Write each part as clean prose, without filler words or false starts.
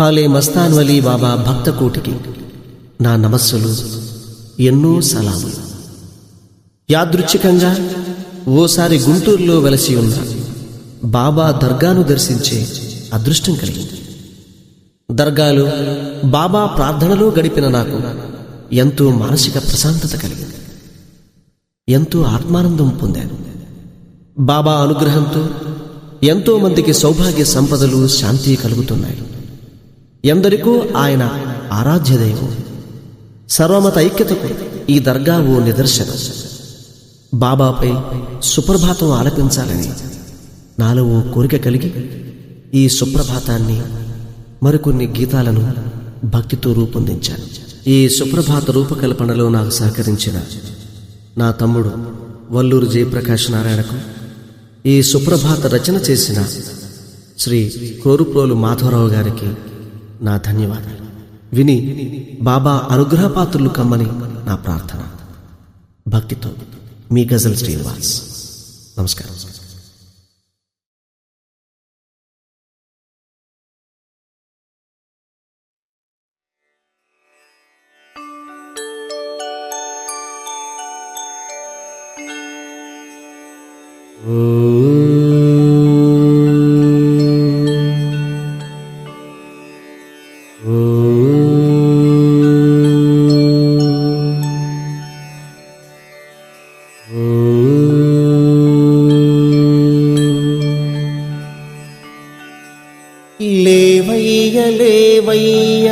హాలే మస్తాన్ వలీ బాబా భక్త కోటికి నా నమస్సులు, ఎన్నో సలాములు. యాదృచ్ఛికంగా ఓసారి గుంటూరులో వెలసి ఉన్న బాబా దర్గాను దర్శించే అదృష్టం కలిగింది. దర్గాలో బాబా ప్రార్థనలో గడిపిన నాకు ఎంతో మానసిక ప్రశాంతత కలిగింది. ఎంతో ఆత్మానందం పొందాను. బాబా అనుగ్రహంతో ఎంతో మందికి సౌభాగ్య సంపదలు, శాంతి కలుగుతున్నాయి. ఎందరికో ఆయన ఆరాధ్య దైవం. సర్వమత ఐక్యతకు ఈ దర్గా ఓ నిదర్శనం. బాబాపై సుప్రభాతం ఆలపించాలని నాలో ఓ కోరిక కలిగి ఈ సుప్రభాతాన్ని, మరికొన్ని గీతాలను భక్తితో రూపొందించాను. ఈ సుప్రభాత రూపకల్పనలో నాకు సహకరించిన నా తమ్ముడు వల్లూరు జయప్రకాష్ నారాయణకు, ఈ సుప్రభాత రచన చేసిన శ్రీ కోరుప్రోలు మాధవరావు గారికి నా ధన్యవాదాలు. విని బాబా అనుగ్రహపాత్రులు కమ్మని నా ప్రార్థన. భక్తితో మీ గజల్ శ్రీనివాస్. నమస్కారం. లేవయ్య లేవయ్య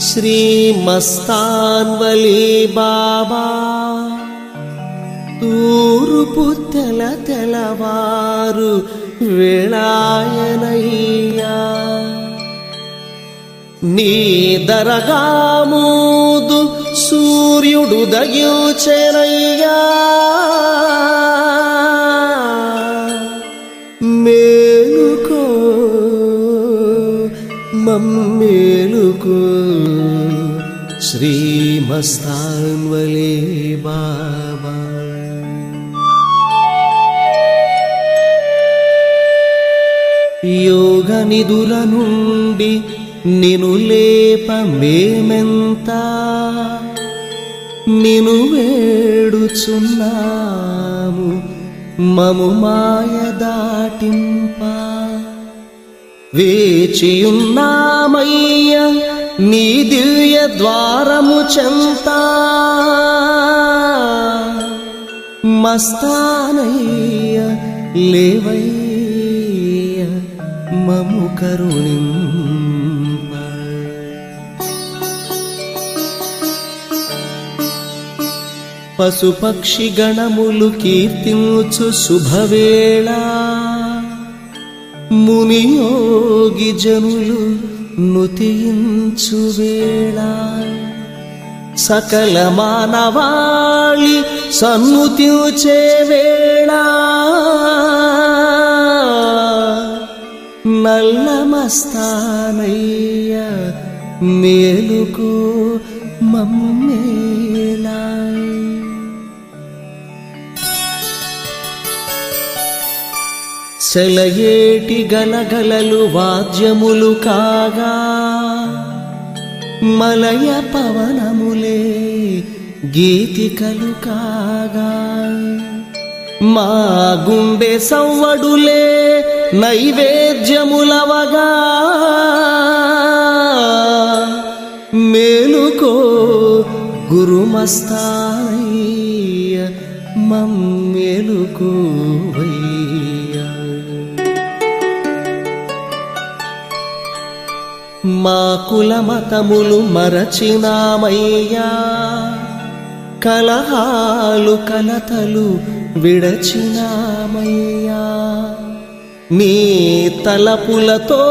శ్రీ మస్తాన్ వలీ బాబా, తూర్పు తెలవారు వేళాయనయ్యా. నీ దరగా మూదు సూర్యుడు దగించెనయ్యా. మేలుకో మమ్మేలుకో శ్రీ మస్తాన్ వలీ బాబా. యోగ నిధుల నుండి నిను లేప మేమెంత, నిను వేడుచున్నాము మము మాయ దాటింప. వేచియున్నామయ్య నీ దివ్య ద్వారము చెంత, మస్తానయ్య లేవయ్య మము కరుణింప. పశుపక్షి గణములు కీర్తించు శుభవేళ, మునియోగి జనులు నుతించు వేళ, సకల మానవాళి సన్నుతించే వేళ, నల్ల మస్తానయ్య మేలుకో మమ్మేలా. సెలయేటి గలగలలు వాద్యములు కాగా, మలయ పవనములే గీతికలు కాగా, మా గుండె సవ్వడులే నైవేద్యములవగా. మేలుకో గురుమస్తానయ్య మమ్మేలుకోవయ్యా. మా కులమతములు మరచినామయ్యా, కలహాలు కలతలు విడచినామయ్యా. నీ తలపులతో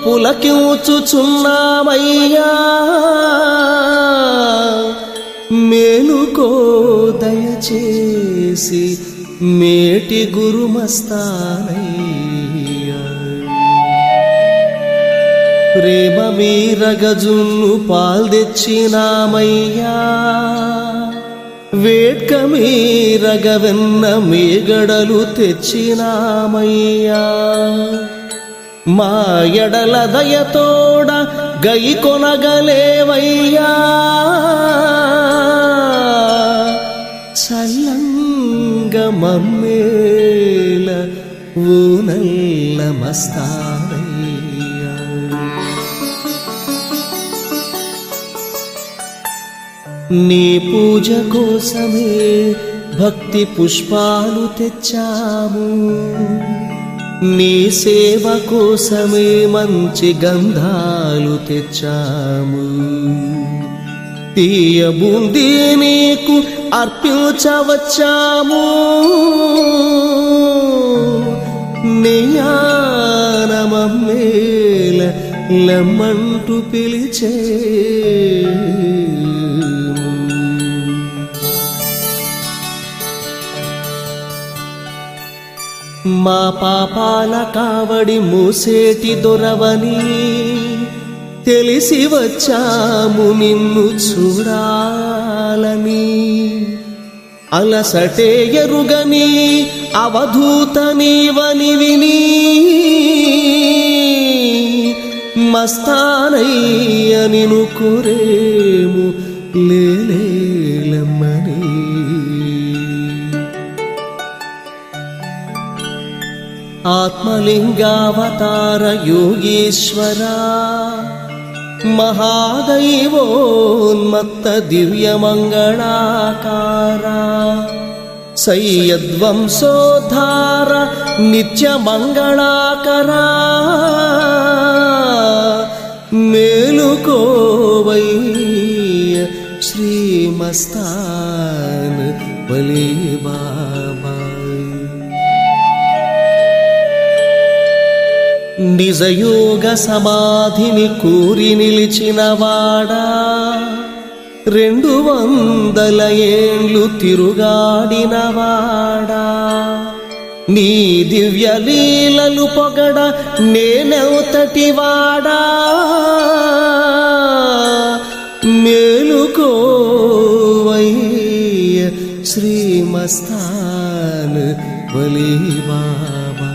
పులకించుచున్నామయ్యా. మేలుకో దయచేసి మేటి గురుమస్తానయ్యా. ప్రేమ మీరగజున్ను పాల్దెచ్చినామయ్యా, వేట్క మీరగవెన్న మేగడలు తెచ్చినామయ్యా. మా ఎడల దయతోడ గై కొనగలేవయ్యా చల్లంగ మమ్మేల ఊనల్ల మస్తానయ్యా. నీ పూజ కోసమే భక్తి పుష్పాలు తెచ్చాము, నీ సేవ కోసమే మంచి గంధాలు తెచ్చాము. తీయ బూందీ నీకు అర్పించవచ్చాము, నెయ్యాన మమ్మేల లెమ్మంటూ పిలిచే. మా పాపాల కావడి మూసేటి దొరవని తెలిసి వచ్చాము నిన్ను చూడాలని. అలసటే ఎరుగని అవధూత నీవని విని మస్తానయ్య నిన్ను కోరేము లేలేలమ్మని. ఆత్మలింగావతార యోగీశ్వరా మహాదైవోన్మత్త దివ్యమంగళాకారా సయ్యద్వంశోద్ధార నిత్యమంగళాకరా మేలుకోవయ్య శ్రీమస్తాన్ వలీ బాబా. నిజయోగ సమాధిని కూరి నిలిచినవాడా 200 ఏండ్లు తిరుగాడినవాడా నీ దివ్య లీలలు పొగడ నేనెవతటివాడా మేలుకోవయ్య శ్రీమస్తాన్ వలీ బాబా.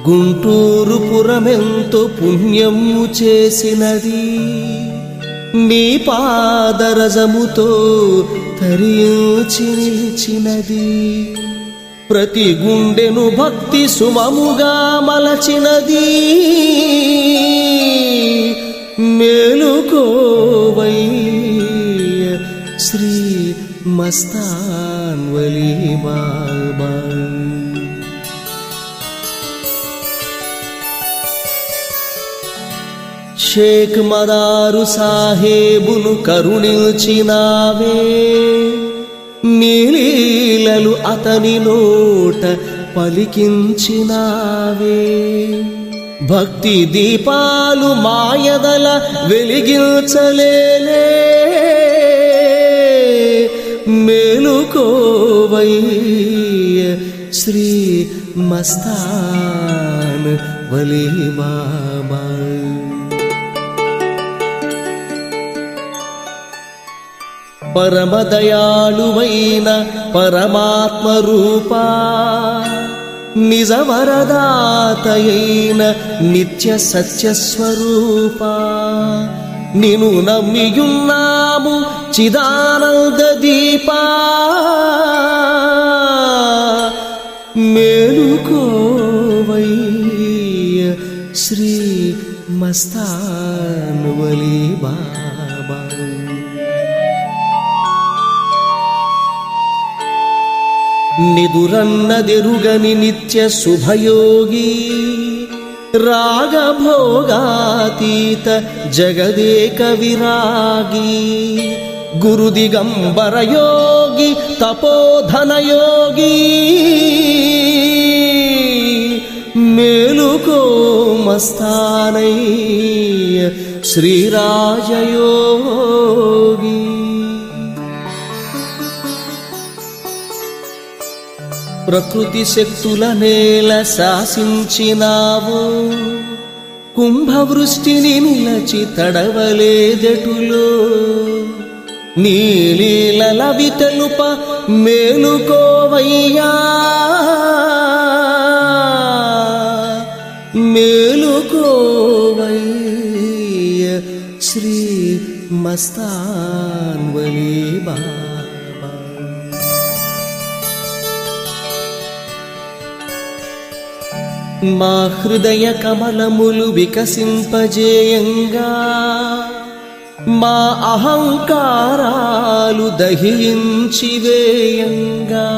గుంటూరు పురమెంతో పుణ్యము చేసినది నీ పాదరజముతో తరించి నిలిచినది. ప్రతి గుండెను భక్తి సుమముగా మలచినది మేలుకోవయ్య శ్రీ మస్తాన్ వలీ బాబా. షేక్ మదారు సాహేబును కరుణించినావే నీలీలలు అతని నోట పలికించినావే. భక్తి దీపాలు మాయదల వెలిగించలేలే మేలుకోవయ్య శ్రీ మస్తాన్ వలీ బాబా. పరమదయాళువైన పరమాత్మ రూపా నిజ వరదాతయైన నిత్య సత్యస్వరూపా నిను నమ్మియున్నాము చిదానంద దీపా మేలుకోవయ్య శ్రీ మస్తాన్ వలీ బాబా. నిదురన్నదెరుగని నిత్య శుభయోగి రాగభోగాతీత జగదేక విరాగి గురు దిగంబర యోగి తపోధన యోగి మేలుకో మస్తానయ్య శ్రీరాజయోగి. ప్రకృతి శక్తుల నేల శాసించినావు కుంభవృష్టిని నిలచి తడవలేదెటులో నీలీలల వితలుప మేలుకోవయ్యా మేలుకోవయ్య శ్రీ మస్తాన్వలి బాబా. మా హృదయ కమలములు వికసింపజేయంగా, మా అహంకారాలు దహించి వేయంగా,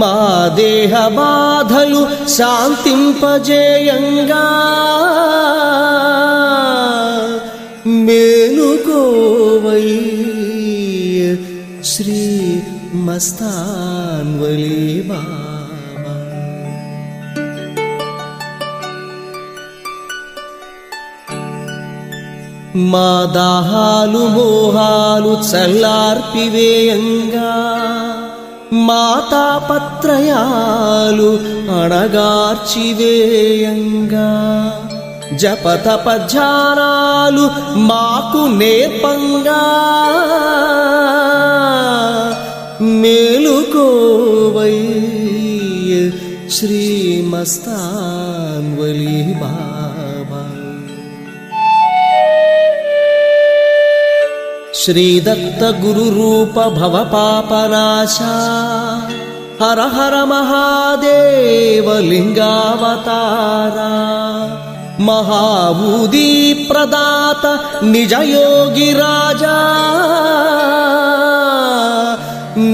మా దేహ బాధలు శాంతింపజేయంగా, మేలుకోవయ్య శ్రీ మస్తాన్వలి బాబా. మా దాహాలు మోహాలు చల్లార్పివేయంగా, మా తాపత్రయాలు అణగార్చివేయంగా, జపతపధ్యానాలు మాకు నేర్పంగా, మేలుకోవయ్య శ్రీ మస్తాన్వలి బాబా. శ్రీదత్త గురు రూప భవ పాపనాశ, హర హర మహాదేవ లింగావతారా, మహాభూది ప్రదాత నిజ యోగి రాజా,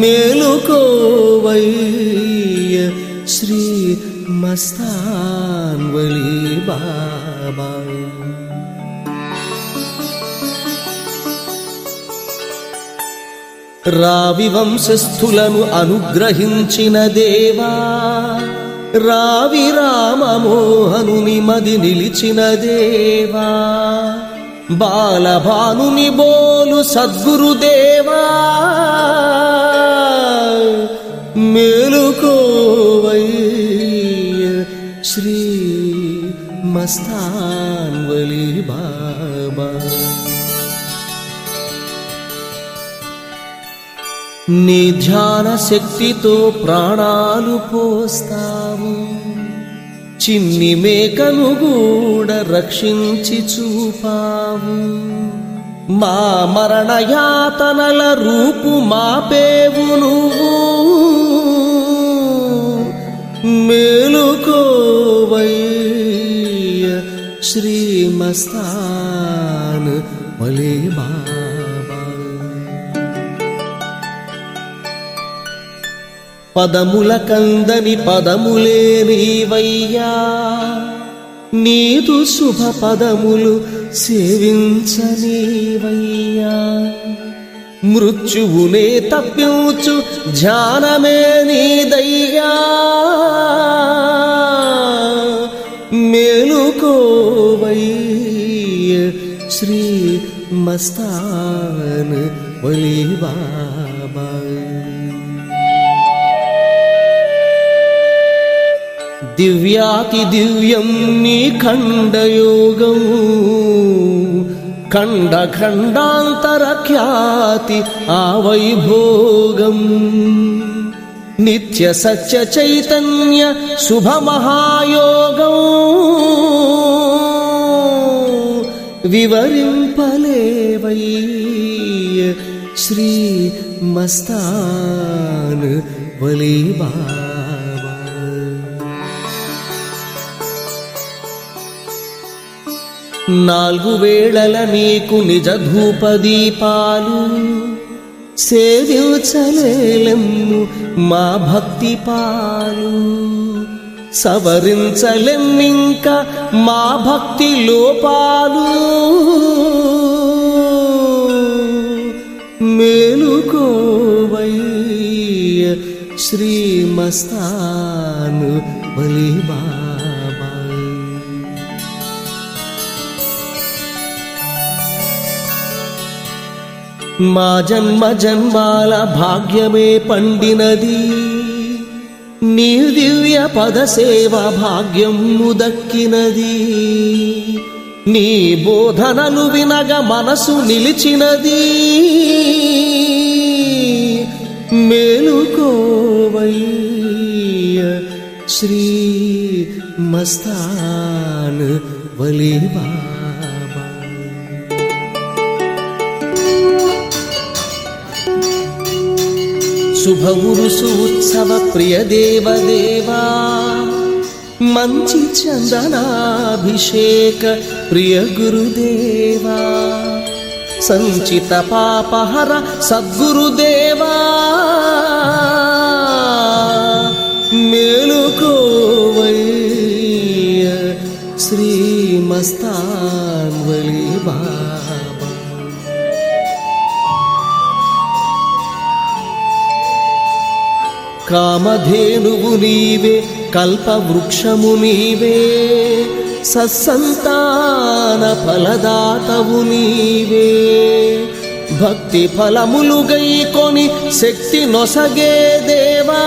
మేలుకోవయ్య శ్రీ మస్తాన్వలి బాబా. రావి వంశస్థులను అనుగ్రహించిన దేవా, రావి రామమోహనుని మది నిలిచిన దేవా, బాలభానుని బోలు సద్గురుదేవా, మేలుకోవయ్య శ్రీ మస్తాన్వలి బాబా. నీ ధ్యాన శక్తితో ప్రాణాలు పోస్తావు, చిన్ని మేకను కూడా రక్షించి చూపావు, మా మరణ యాతనల రూపు మాపేవు నువ్వు, మేలుకోవయ్య శ్రీ మస్తాన్వలి బాబా. పదముల కందని పదములే నీవయ్యా, నీదు శుభ పదములు సేవించనీవయ్యా, మృత్యువునే తప్పించు ధ్యానమే నీదయ్యా, మేలుకోవయ్య శ్రీ మస్తాన్వలి బాబా. దివ్యాతి దివ్యం నీ ఖండయోగం, ఖండ ఖండాంతర ఖ్యాతి ఆ వైభోగం, నిత్య సత్య చైతన్య శుభ మహాయోగం, వివరింపలేవయ్య శ్రీ మస్తాన్వలి బాబా. నాలుగు వేళల నీకు నిజ ధూపదీపాలు సేవించలేలెమ్ము మా భక్తి పాలు, సవరించలెమ్మింక మా భక్తి లోపాలు, మేలుకోవయ్య శ్రీ మస్తాన్వలి బాబా. మా జన్మ జన్మాల భాగ్యమే పండినది, నీ దివ్య పద సేవ భాగ్యము దక్కినది, నీ బోధనలు వినగ మనసు నిలిచినది, మేలుకోవయ్య శ్రీ మస్తాన్ వలి బాబా. శుభ ఉరుసు ఉత్సవ ప్రియ దేవదేవా, మంచి చందనాభిషేక ప్రియ గురుదేవా, సంచిత పాపహర సద్గురుదేవా, మేలుకోవయ్య శ్రీ మస్తాన్ వలి బాబా. కామధేనువు నీవే, కల్పవృక్షము నీవే, సత్సంతాన ఫలదాతవు నీవే, భక్తి ఫలములు గైకొని శక్తి నొసగే దేవా,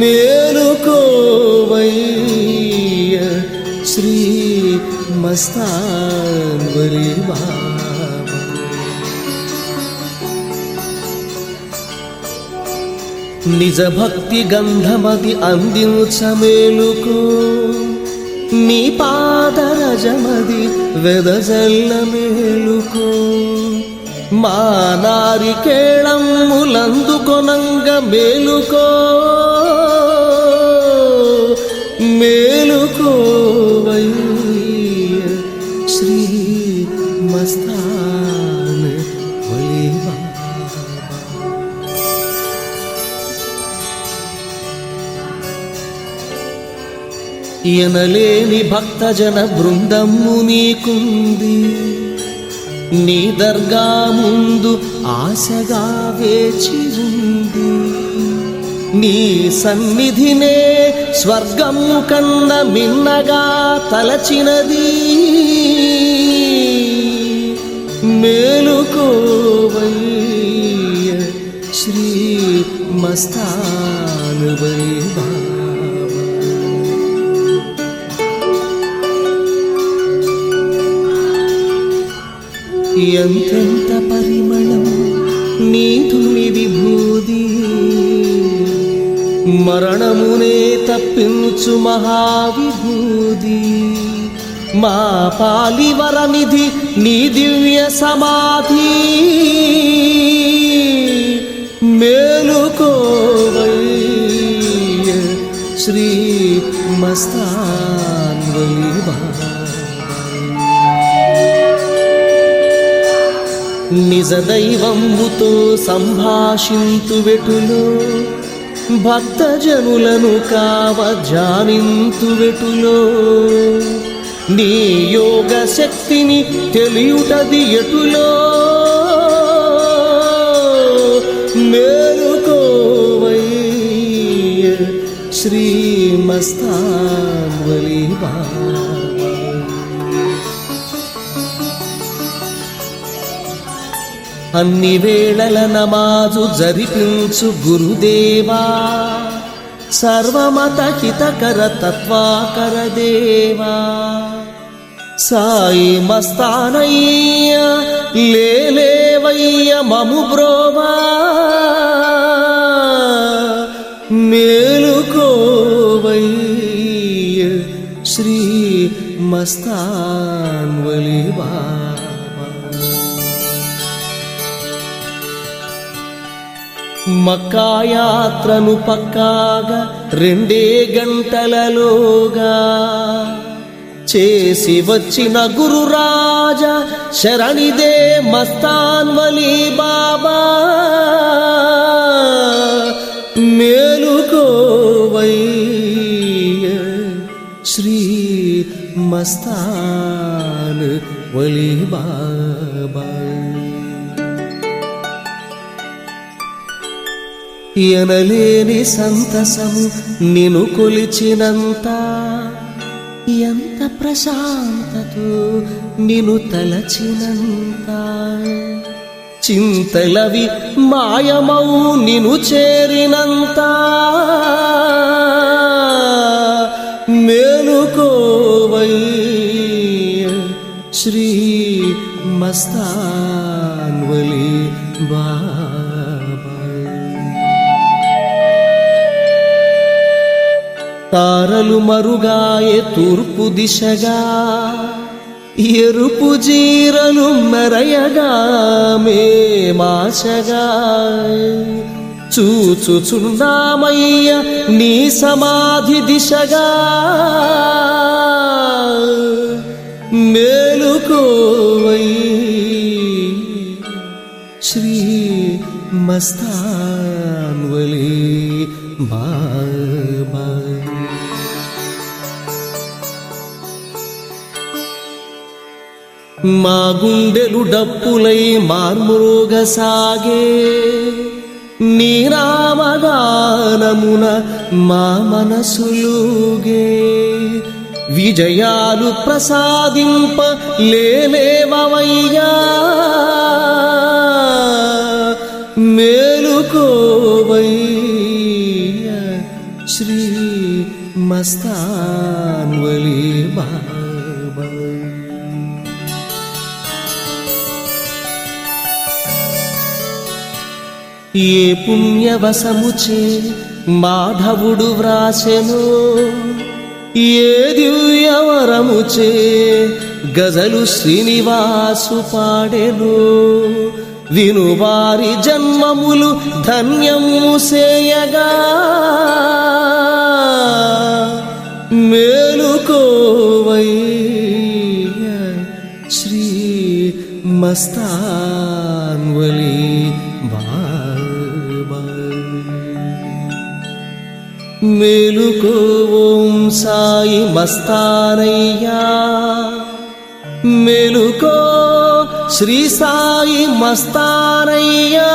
మేలుకోవయ్య శ్రీ మస్తాన్ వలి బాబా. నిజ భక్తి గంధమది అందించమేలుకో, నీ పాదరజమది వెదజల్ల మేలుకో, మా నారికేళమ్ములందుకొనంగ మేలుకో, మేలుకోవయ్య శ్రీ మస్తాన్ వలి బాబా. ఎనలేని భక్తజన బృందము నీకుంది, నీ దర్గా ముందు ఆశగా వేచి ఉంది, నీ సన్నిధినే స్వర్గము కన్న మిన్నగా తలచినది, మేలుకోవయ్య శ్రీ మస్తాన్ వలి బాబా. ఎంతెంత పరిమళం నీతుని విభూది, మరణమునే తప్పించు మహావిభూది, మా పాలివరనిధి నీ దివ్య సమాధి, మేలుకోవయ్య శ్రీ మస్తాన్ వలి బాబా. నిజ దైవముతో సంభాషింతు వెటులో, భక్తజనులను కావ జానింతు వెటులో, నీ యోగ శక్తిని తెలియుటది ఎటులో, మేలుకోవయ్య శ్రీ మస్తాన్ వలి బాబా. అన్ని వేళల నమాజు జరిపించు గురుదేవా, సర్వమత హితకర తత్వాకర దేవా, సాయి మస్తానయ్య లేలేవయ్య మము బ్రోవా, మేలుకోవయ్య శ్రీ మస్తాన్ వలి బాబా. మక్కా యాత్రను పక్కాగా 2 గంటలలోగా చేసి వచ్చిన గురురాజ శరణిదే మస్తాన్ వలి బాబా, మేలుకోవయ్య శ్రీ మస్తాన్ వలి బాబా. ఎనలేని సంతసము నిను కొలిచినంత, ఎంత ప్రశాంతతో నిను తలచినంత, చింతలవి మాయమౌ నిను చేరినంత, మేలుకోవయ్య శ్రీ మస్తాన్ వలి బాబా. తారలు మరుగాయే తూర్పు దిశగా, ఎరుపు జీరలు మెరయగా మేమాశగా, చూచుచున్నామయ్య నీ సమాధి దిశగా. మేలుకోవై శ్రీ మస్తాన్వలి బాబా. మా గుండెలు డప్పులై మార్మోగసాగే, నీ నామగానమున మా మనసులుగే. విజయాలు ప్రసాదింప లేలేవయ్యా, మేలుకోవయ్యా శ్రీ మస్తాన్వలి బాబా. ఏ పుణ్యవశముచే మాధవుడు వ్రాసెను, ఏ దివ్యవరముచే గజలు శ్రీనివాసు పాడెను. వినువారి జన్మములు ధన్యము సేయగా, మేలుకోవయ్యా శ్రీ మస్తాన్వలి బాబా. మేలుకో ఓం సాయి మస్తానయ్యా, మేలుకో శ్రీ సాయి మస్తానయ్యా.